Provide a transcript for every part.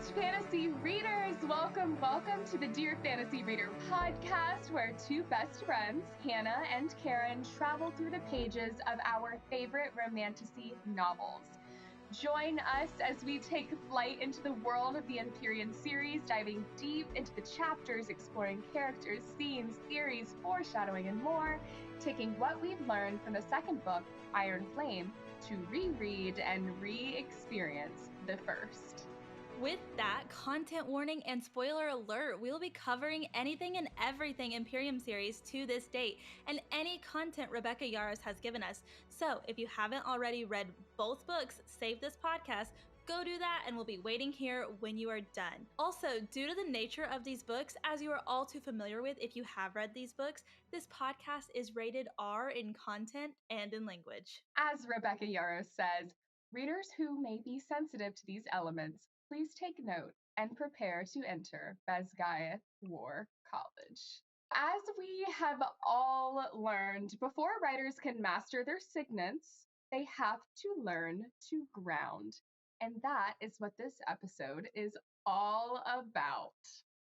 best fantasy readers! Welcome to the Dear Fantasy Reader podcast, where two best friends, Hannah and Karen, travel through the pages of our favorite romantasy novels. Join us as we take flight into the world of the Empyrean series, diving deep into the chapters, exploring characters, scenes, theories, foreshadowing, and more, taking what we've learned from the second book, Iron Flame, to reread and re-experience the first. With that, content warning and spoiler alert, we'll be covering anything and everything Imperium series to this date, and any content Rebecca Yarros has given us. So if you haven't already read both books, save this podcast, go do that, and we'll be waiting here when you are done. Also, due to the nature of these books, as you are all too familiar with if you have read these books, this podcast is rated R in content and in language. As Rebecca Yarros says, readers who may be sensitive to these elements, please take note and prepare to enter Basgiath War College. As we have all learned, before writers can master their signets, they have to learn to ground. And that is what this episode is all about.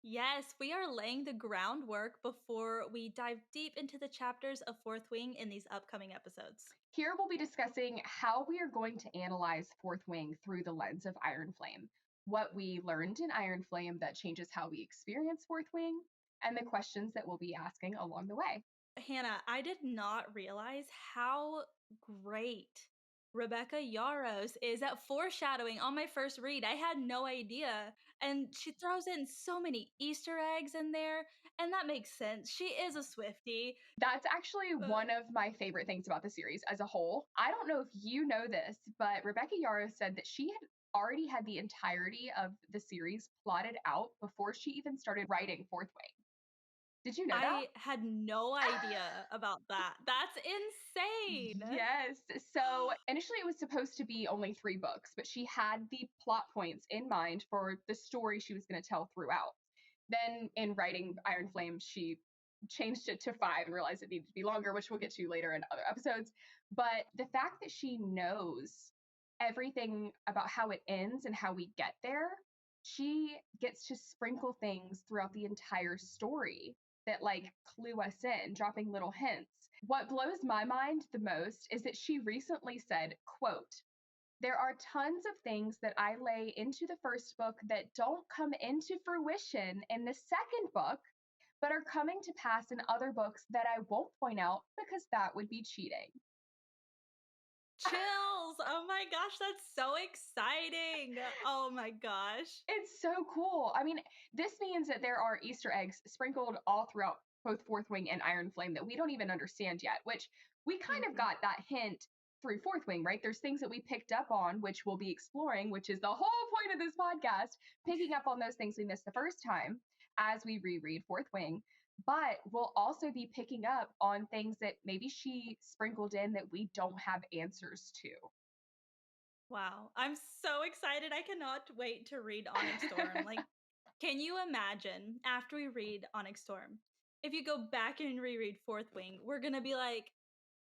Yes, we are laying the groundwork before we dive deep into the chapters of Fourth Wing in these upcoming episodes. Here we'll be discussing how we are going to analyze Fourth Wing through the lens of Iron Flame, what we learned in Iron Flame that changes how we experience Fourth Wing, and the questions that we'll be asking along the way. Hannah, I did not realize how great Rebecca Yarros is at foreshadowing on my first read. I had no idea. And she throws in so many Easter eggs in there, and that makes sense. She is a Swiftie. That's actually one of my favorite things about the series as a whole. I don't know if you know this, but Rebecca Yarros said that she had already had the entirety of the series plotted out before she even started writing Fourth Wing. Did you know that? I had no idea about that. That's insane. Yes. So initially it was supposed to be only 3 books, but she had the plot points in mind for the story she was going to tell throughout. Then in writing Iron Flame, she changed it to 5 and realized it needed to be longer, which we'll get to later in other episodes. But the fact that she knows everything about how it ends and how we get there, she gets to sprinkle things throughout the entire story that like clue us in, dropping little hints. What blows my mind the most is that she recently said, quote, "There are tons of things that I lay into the first book that don't come into fruition in the second book, but are coming to pass in other books that I won't point out because that would be cheating." Chills. Oh my gosh, that's so exciting. Oh my gosh. It's so cool. I mean, this means that there are Easter eggs sprinkled all throughout both Fourth Wing and Iron Flame that we don't even understand yet, which we kind of got that hint through Fourth Wing, right? There's things that we picked up on, which we'll be exploring, which is the whole point of this podcast, picking up on those things we missed the first time as we reread Fourth Wing. But we'll also be picking up on things that maybe she sprinkled in that we don't have answers to. Wow. I'm so excited. I cannot wait to read Onyx Storm. Like, can you imagine after we read Onyx Storm, if you go back and reread Fourth Wing, we're going to be like,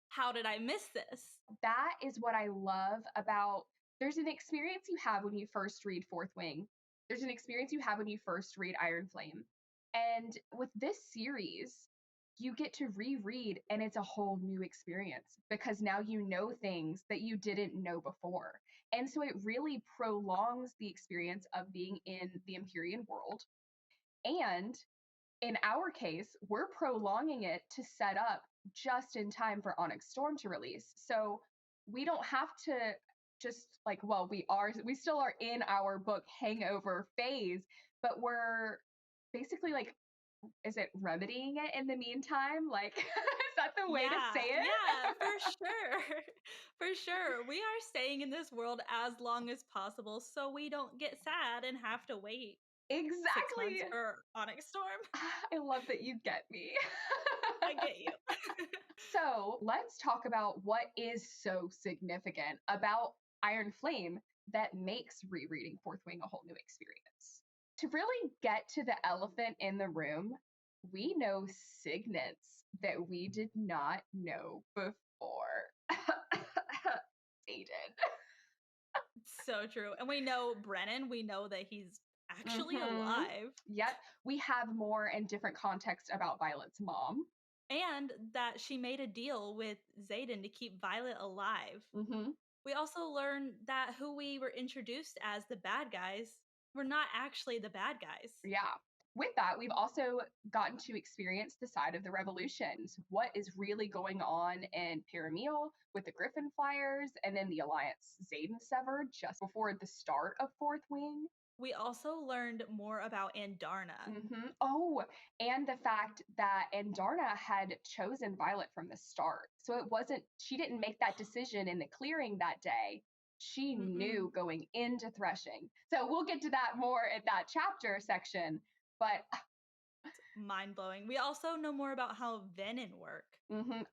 how did I miss this? That is what I love about, there's an experience you have when you first read Fourth Wing. There's an experience you have when you first read Iron Flame. And with this series, you get to reread and it's a whole new experience because now you know things that you didn't know before. And so it really prolongs the experience of being in the Empyrean world. And in our case, we're prolonging it to set up just in time for Onyx Storm to release. So we don't have to just like, well, we still are in our book hangover phase, but we're basically like, is it remedying it in the meantime? Like, is that the way to say it? Yeah, for sure. For sure. We are staying in this world as long as possible so we don't get sad and have to wait 6 Exactly. months for Onyx Storm. I love that you get me. I get you. So let's talk about what is so significant about Iron Flame that makes rereading Fourth Wing a whole new experience. To really get to the elephant in the room, we know signets that we did not know before. Aiden. So true. And we know Brennan. We know that he's actually Mm-hmm. alive. Yep. We have more and different context about Violet's mom. And that she made a deal with Xaden to keep Violet alive. Mm-hmm. We also learn that who we were introduced as the bad guys were not actually the bad guys. Yeah. With that, we've also gotten to experience the side of the revolutions. What is really going on in Pyramid with the Griffin Flyers and then the alliance Xaden severed just before the start of Fourth Wing? We also learned more about Andarna. Oh, and the fact that Andarna had chosen Violet from the start. So it wasn't, she didn't make that decision in the clearing that day. She Mm-mm. knew going into threshing. So we'll get to that more in that chapter section. But Mind blowing. We also know more about how Venom work.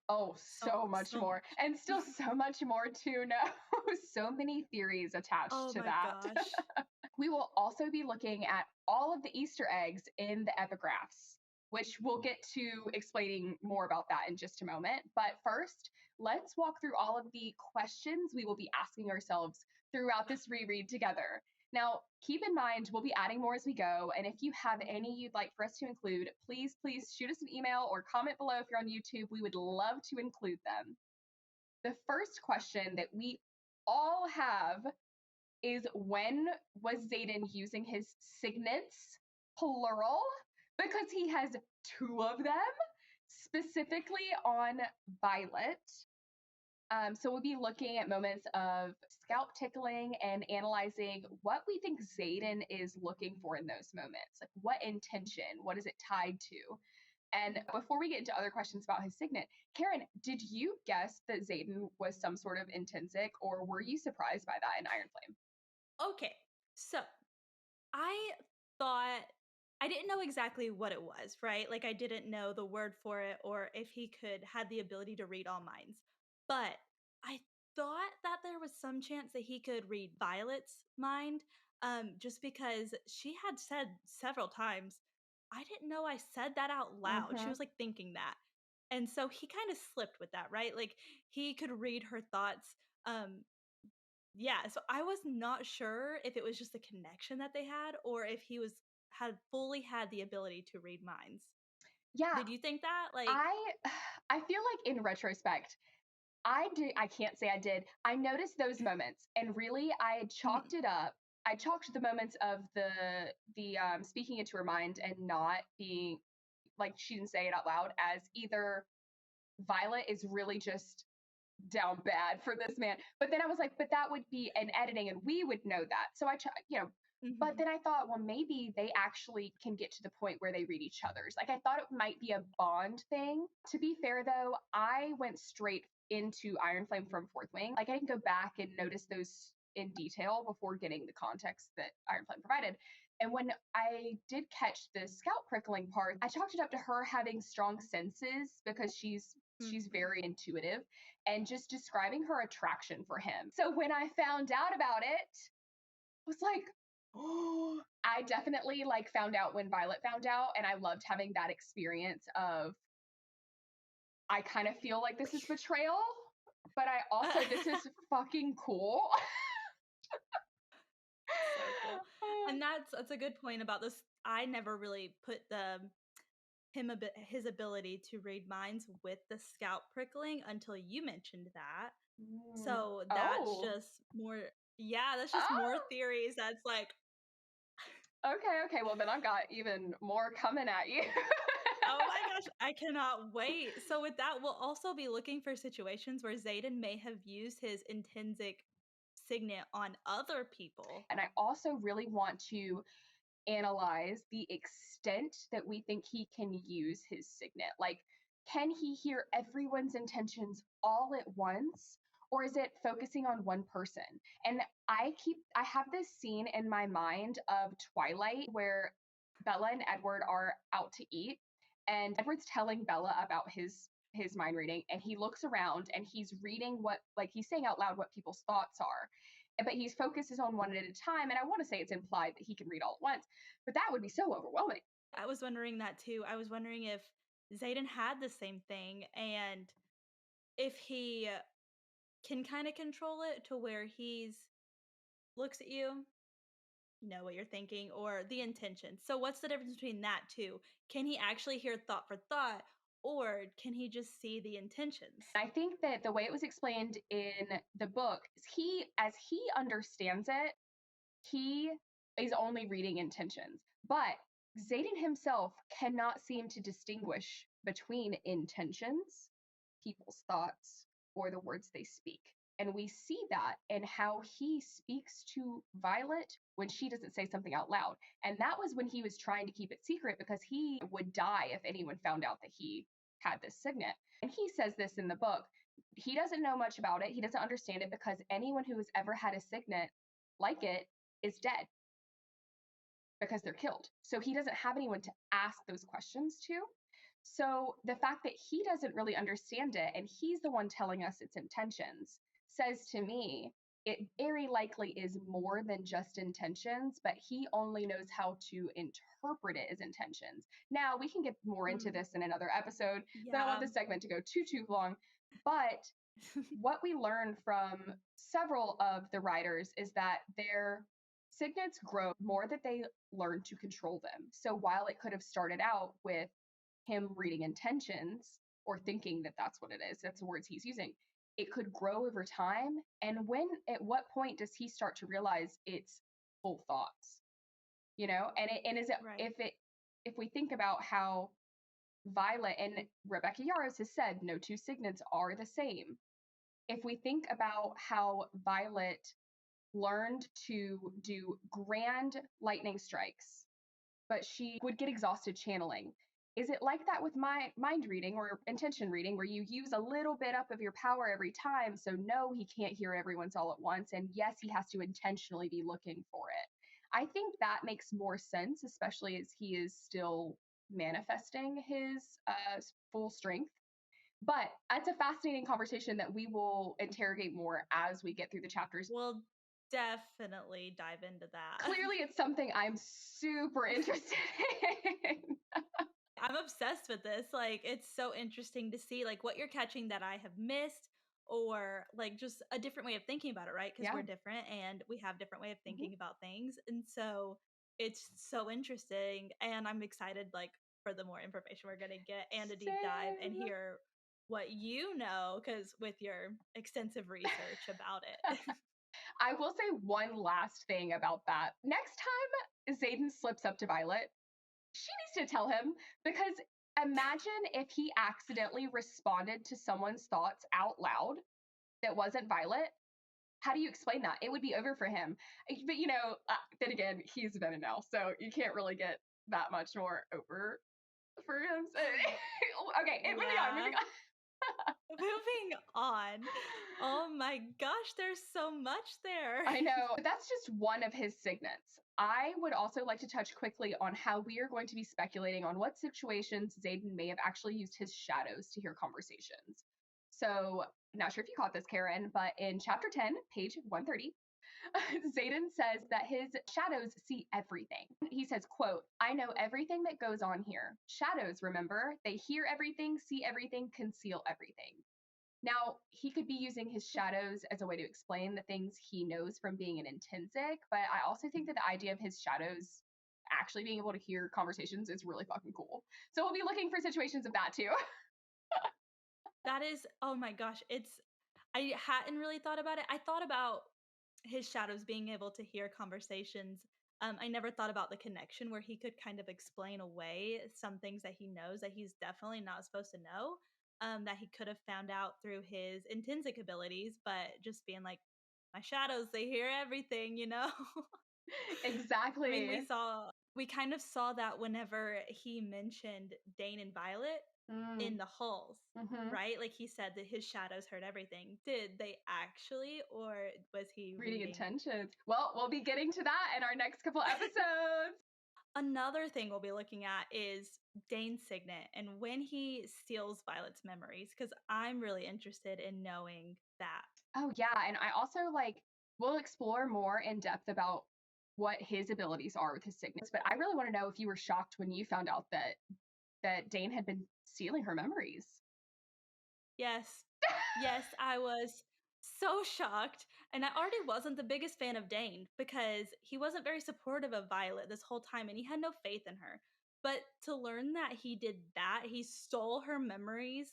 oh, so much So more. much. And still so much more to know. So many theories attached Oh to my that. gosh. We will also be looking at all of the Easter eggs in the epigraphs, which we'll get to explaining more about that in just a moment. But first, let's walk through all of the questions we will be asking ourselves throughout this reread together. Now, keep in mind, we'll be adding more as we go. And if you have any you'd like for us to include, please shoot us an email or comment below if you're on YouTube. We would love to include them. The first question that we all have is, when was Xaden using his signets, plural? Because he has two of them, specifically on Violet. So we'll be looking at moments of scalp tickling and analyzing what we think Xaden is looking for in those moments. Like, what intention? What is it tied to? And before we get into other questions about his signet, Karen, did you guess that Xaden was some sort of intensic, or were you surprised by that in Iron Flame? Okay. So I thought I didn't know exactly what it was, right? Like I didn't know the word for it or if he could had the ability to read all minds. But I thought that there was some chance that he could read Violet's mind, just because she had said several times, I didn't know I said that out loud. She Mm-hmm. was like thinking that. And so he kind of slipped with that, right? Like he could read her thoughts. Yeah, so I was not sure if it was just a connection that they had or if he was had fully had the ability to read minds. Yeah, Did you think that? Like, I I feel like in retrospect, I can't say I did. I noticed those moments, and really I mhm, chalked it up. I chalked the moments of the speaking into her mind and not being like, she didn't say it out loud, as either Violet is really just down bad for this man. But then I was like, but that would be an editing and we would know that. So but mhm, then I thought, well, maybe they actually can get to the point where they read each other's. Like, I thought it might be a bond thing. To be fair, though, I went straight into Iron Flame from Fourth Wing. Like, I didn't go back and notice those in detail before getting the context that Iron Flame provided. And when I did catch the scalp prickling part, I chalked it up to her having strong senses because she's mhm. very intuitive and just describing her attraction for him. So when I found out about it, I was like, oh, I definitely like found out when Violet found out, and I loved having that experience of, I kind of feel like this is betrayal, but I also, this is fucking cool. So cool. And that's a good point about this. I never really put his ability to read minds with the scalp prickling until you mentioned that. So that's Oh. just more yeah, that's just more Oh. theories that's like, Okay. Well, then I've got even more coming at you. oh my gosh, I cannot wait. So with that, we'll also be looking for situations where Zayden may have used his intrinsic signet on other people. And I also really want to analyze the extent that we think he can use his signet. Like, can he hear everyone's intentions all at once? Or is it focusing on one person? And I have this scene in my mind of Twilight where Bella and Edward are out to eat, and Edward's telling Bella about his mind reading, and he looks around and he's reading what, like, he's saying out loud what people's thoughts are, but he focuses on one at a time. And I want to say it's implied that he can read all at once, but that would be so overwhelming. I was wondering that too. I was wondering if Zayden had the same thing and if he can kind of control it to where he's looks at you know what you're thinking or the intention. So what's the difference between that two? Can he actually hear thought for thought or can he just see the intentions? I think that the way it was explained in the book, as he understands it, he is only reading intentions. But Xaden himself cannot seem to distinguish between intentions, people's thoughts, or the words they speak. And we see that in how he speaks to Violet when she doesn't say something out loud. And that was when he was trying to keep it secret because he would die if anyone found out that he had this signet. And he says this in the book. He doesn't know much about it. He doesn't understand it because anyone who has ever had a signet like it is dead because they're killed. So he doesn't have anyone to ask those questions to. So the fact that he doesn't really understand it and he's the one telling us its intentions says to me it very likely is more than just intentions, but he only knows how to interpret it as intentions. Now, we can get more into this in another episode. So I don't want this segment to go too long. But what we learn from several of the writers is that their signets grow more that they learn to control them. So while it could have started out with him reading intentions or thinking that that's what it is, that's the words he's using, it could grow over time. And at what point does he start to realize it's full thoughts? You know, and is it Right. if we think about how Violet and Rebecca Yarros has said no two signets are the same. If we think about how Violet learned to do grand lightning strikes, but she would get exhausted channeling. Is it like that with mind reading or intention reading, where you use a little bit up of your power every time? So, no, he can't hear everyone's all at once. And yes, he has to intentionally be looking for it. I think that makes more sense, especially as he is still manifesting his full strength. But it's a fascinating conversation that we will interrogate more as we get through the chapters. We'll definitely dive into that. Clearly, it's something I'm super interested in. I'm obsessed with this. Like, it's so interesting to see like what you're catching that I have missed or like just a different way of thinking about it, right? Because Yeah. we're different and we have different way of thinking about things. And so it's so interesting and I'm excited like for the more information we're going to get and a deep dive and Same. hear what you know cuz with your extensive research about it. I will say one last thing about that. Next time Xaden slips up to Violet, she needs to tell him, because imagine if he accidentally responded to someone's thoughts out loud that wasn't Violet. How do you explain that? It would be over for him. But then again, he's Venom now, so you can't really get that much more over for him. So, okay, moving on. Moving on. Oh my gosh, there's so much there. I know. That's just one of his signets. I would also like to touch quickly on how we are going to be speculating on what situations Xaden may have actually used his shadows to hear conversations. So, not sure if you caught this, Karen, but in chapter 10, page 130, Xaden says that his shadows see everything. He says, quote, "I know everything that goes on here. Shadows, remember, they hear everything, see everything, conceal everything." Now, he could be using his shadows as a way to explain the things he knows from being an intrinsic, but I also think that the idea of his shadows actually being able to hear conversations is really fucking cool. So we'll be looking for situations of that too. That is, oh my gosh, I hadn't really thought about it. I thought about his shadows being able to hear conversations. I never thought about the connection where he could kind of explain away some things that he knows that he's definitely not supposed to know, that he could have found out through his intrinsic abilities, but just being like, my shadows, they hear everything, you know? I mean, Exactly. we kind of saw that whenever he mentioned Dane and Violet in the halls, Mm-hmm. right? Like he said that his shadows heard everything. Did they actually, or was he Reading reading? intentions. Well, we'll be getting to that in our next couple episodes. Another thing we'll be looking at is Dane's signet and when he steals Violet's memories, because I'm really interested in knowing that. Oh yeah, and I also we'll explore more in depth about what his abilities are with his signets, but I really want to know if you were shocked when you found out that Dane had been stealing her memories. Yes. Yes, I was so shocked. And I already wasn't the biggest fan of Dane because he wasn't very supportive of Violet this whole time and he had no faith in her. But to learn that he did that, he stole her memories,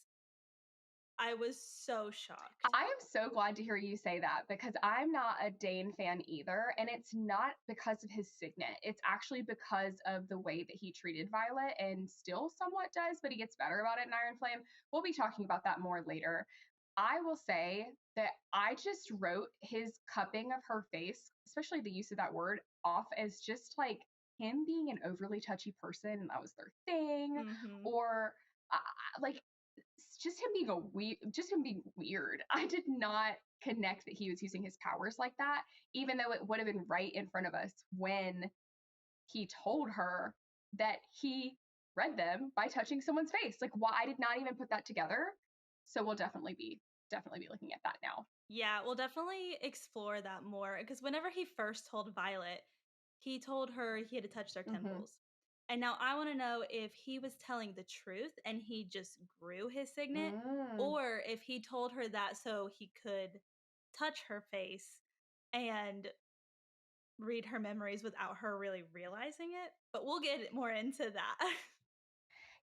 I was so shocked. I am so glad to hear you say that because I'm not a Dane fan either. And it's not because of his signet. It's actually because of the way that he treated Violet and still somewhat does, but he gets better about it in Iron Flame. We'll be talking about that more later. I will say that I just wrote his cupping of her face, especially the use of that word, off as just like him being an overly touchy person and that was their thing. Mhm. Or like just him being weird. I did not connect that he was using his powers like that, even though it would have been right in front of us when he told her that he read them by touching someone's face. Like, why I did not even put that together. So we'll definitely be looking at that now. Yeah, we'll definitely explore that more because whenever he first told Violet, he told her he had to touch their Mm-hmm. temples. And now I want to know if he was telling the truth and he just grew his signet, Mm. or if he told her that so he could touch her face and read her memories without her really realizing it. But we'll get more into that.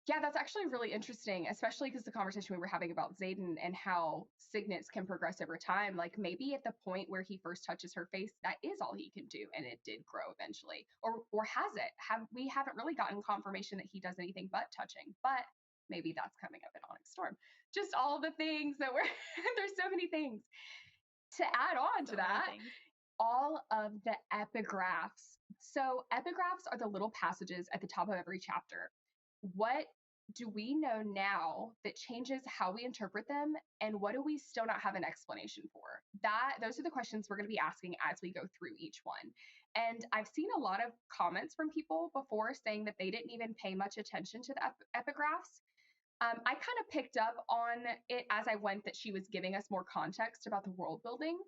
Yeah, that's actually really interesting, especially because the conversation we were having about Xaden and how signets can progress over time. Like maybe at the point where he first touches her face, that is all he can do, and it did grow eventually, or has it? We haven't really gotten confirmation that he does anything but touching, but maybe that's coming up in Onyx Storm. Just all the things that we're there's so many things to add on to So many that. things. All of the epigraphs. So epigraphs are the little passages at the top of every chapter. What do we know now that changes how we interpret them, and what do we still not have an explanation for? Those are the questions we're going to be asking as we go through each one. And I've seen a lot of comments from people before saying that they didn't even pay much attention to the epigraphs. I kind of picked up on it as I went that she was giving us more context about the world building.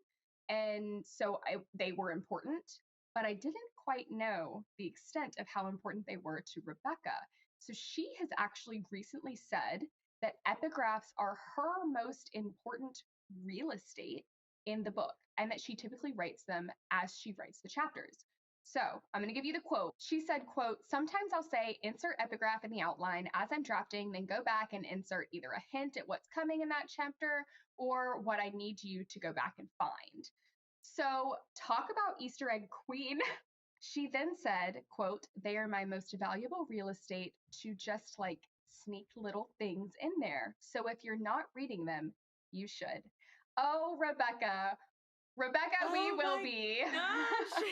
And so they were important, but I didn't quite know the extent of how important they were to Rebecca. So she has actually recently said that epigraphs are her most important real estate in the book and that she typically writes them as she writes the chapters. So I'm going to give you the quote. She said, quote, sometimes I'll say insert epigraph in the outline as I'm drafting, then go back and insert either a hint at what's coming in that chapter or what I need you to go back and find. So talk about Easter egg queen. She then said, quote, they are my most valuable real estate to just like sneak little things in there. So if you're not reading them, you should. Oh, Rebecca, we Oh will my be. gosh.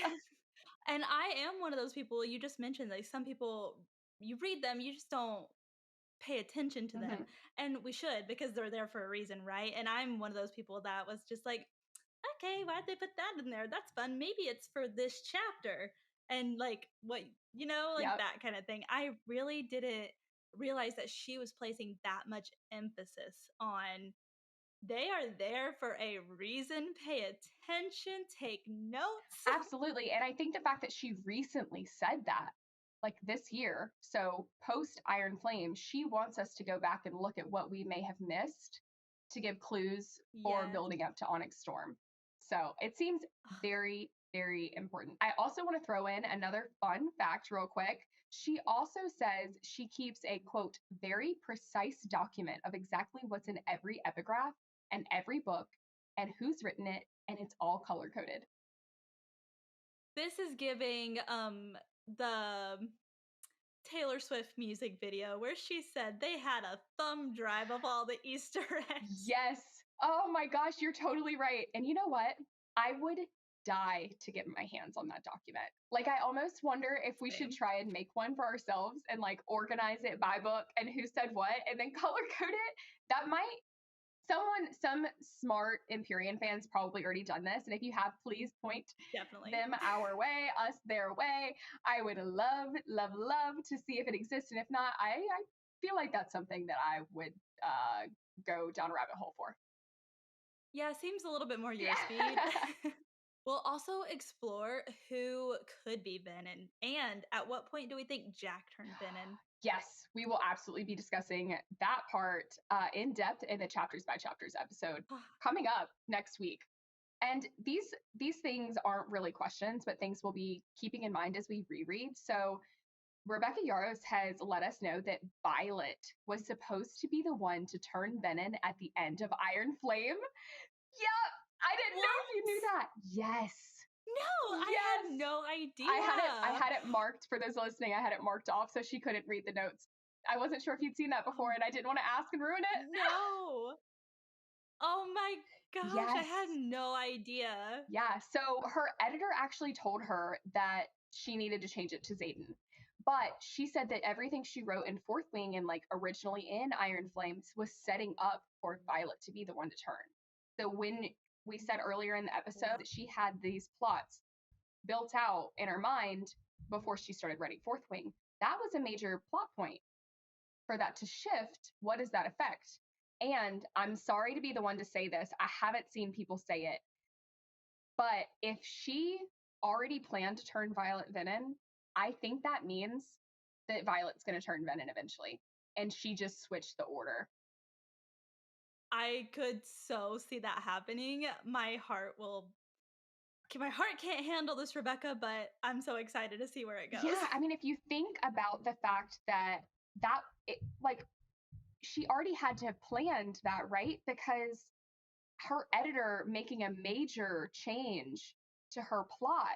And I am one of those people you just mentioned, like some people you read them, you just don't pay attention to them. Mhm. And we should because they're there for a reason, right? And I'm one of those people that was just like, okay, why'd they put that in there? That's fun. Maybe it's for this chapter. And like what like Yep. that kind of thing. I really didn't realize that she was placing that much emphasis on they are there for a reason. Pay attention, take notes. Absolutely. And I think the fact that she recently said that, like this year, so post Iron Flame, she wants us to go back and look at what we may have missed to give clues for Yes. building up to Onyx Storm. So it seems very, very important. I also want to throw in another fun fact, real quick. She also says she keeps a quote, very precise document of exactly what's in every epigraph and every book and who's written it, and it's all color coded. This is giving the Taylor Swift music video where she said they had a thumb drive of all the Easter eggs. Yes. Oh my gosh, you're totally right. And you know what? I would die to get my hands on that document. Like, I almost wonder if we should Same. try and make one for ourselves and like organize it by book and who said what and then color code it. That might, some smart Empyrean fans probably already done this. And if you have, please point Definitely. them our way, us their way. I would love, love, love to see if it exists. And if not, I feel like that's something that I would go down a rabbit hole for. Yeah, seems a little bit more your speed. Yeah. We'll also explore who could be Venom and at what point do we think Jack turned Venom? Yes, we will absolutely be discussing that part in depth in the chapters by chapters episode coming up next week. And these things aren't really questions, but things we'll be keeping in mind as we reread. So Rebecca Yarros has let us know that Violet was supposed to be the one to turn venom at the end of Iron Flame. Yep, I didn't know if you knew that. Yes. No, yes. I had no idea. I had it marked for those listening. I had it marked off so she couldn't read the notes. I wasn't sure if you'd seen that before, and I didn't want to ask and ruin it. No. Oh my gosh, yes. I had no idea. Yeah, so her editor actually told her that she needed to change it to Xaden. But she said that everything she wrote in Fourth Wing and like originally in Iron Flames was setting up for Violet to be the one to turn. So when we said earlier in the episode that she had these plots built out in her mind before she started writing Fourth Wing, that was a major plot point. For that to shift, what does that affect? And I'm sorry to be the one to say this, I haven't seen people say it, but if she already planned to turn Violet venom, I think that means that Violet's going to turn venom eventually. And she just switched the order. I could so see that happening. My heart can't handle this, Rebecca, but I'm so excited to see where it goes. Yeah, I mean, if you think about the fact that she already had to have planned that, right? Because her editor making a major change to her plot.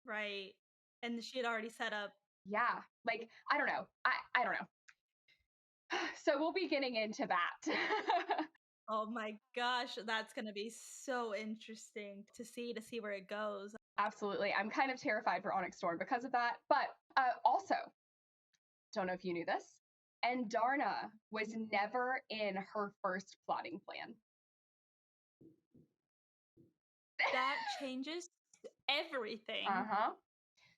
Right. And she had already set up. Yeah, like, I don't know. I don't know. So we'll be getting into that. Oh my gosh, that's going to be so interesting to see where it goes. Absolutely. I'm kind of terrified for Onyx Storm because of that. But also, don't know if you knew this, and Darna was never in her first plotting plan. That changes everything. Uh-huh.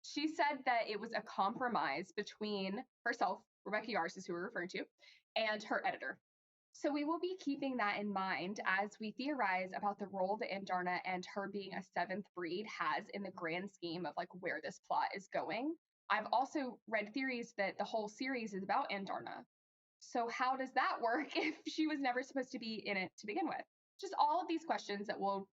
She said that it was a compromise between herself, Rebecca Yarros, who we're referring to, and her editor. So we will be keeping that in mind as we theorize about the role that Andarna and her being a seventh breed has in the grand scheme of like where this plot is going. I've also read theories that the whole series is about Andarna. So how does that work if she was never supposed to be in it to begin with? Just all of these questions that we'll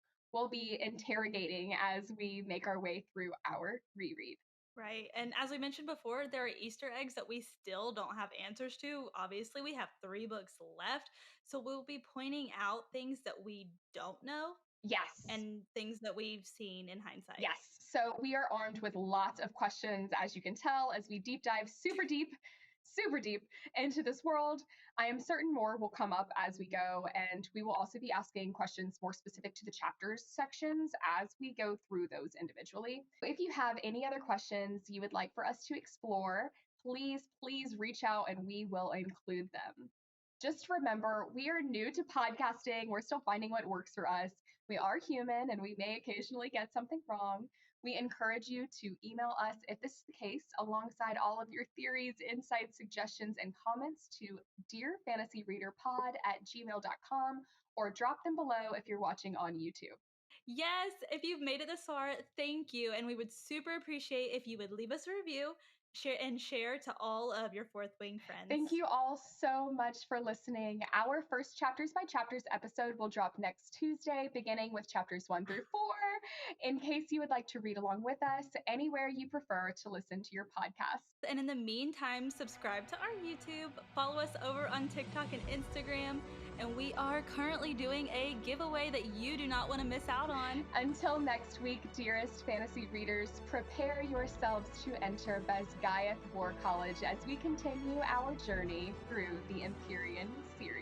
be interrogating as we make our way through our reread. Right. And as we mentioned before, there are Easter eggs that we still don't have answers to. Obviously, we have 3 books left. So we'll be pointing out things that we don't know. Yes. And things that we've seen in hindsight. Yes. So we are armed with lots of questions, as you can tell, as we deep dive super deep into this world. I am certain more will come up as we go, and we will also be asking questions more specific to the chapters sections as we go through those individually. If you have any other questions you would like for us to explore, please reach out and we will include them. Just remember, we are new to podcasting. We're still finding what works for us. We are human and we may occasionally get something wrong. We encourage you to email us if this is the case, alongside all of your theories, insights, suggestions, and comments to dearfantasyreaderpod@gmail.com, or drop them below if you're watching on YouTube. Yes, if you've made it this far, thank you. And we would super appreciate if you would leave us a review, share to all of your Fourth Wing friends. Thank you all so much for listening. Our first Chapters by Chapters episode will drop next Tuesday, beginning with chapters 1 through 4, in case you would like to read along with us anywhere you prefer to listen to your podcast. And in the meantime, subscribe to our YouTube, follow us over on TikTok and Instagram, and we are currently doing a giveaway that you do not want to miss out on. Until next week, dearest fantasy readers, prepare yourselves to enter Basgayath War College as we continue our journey through the Empyrean series.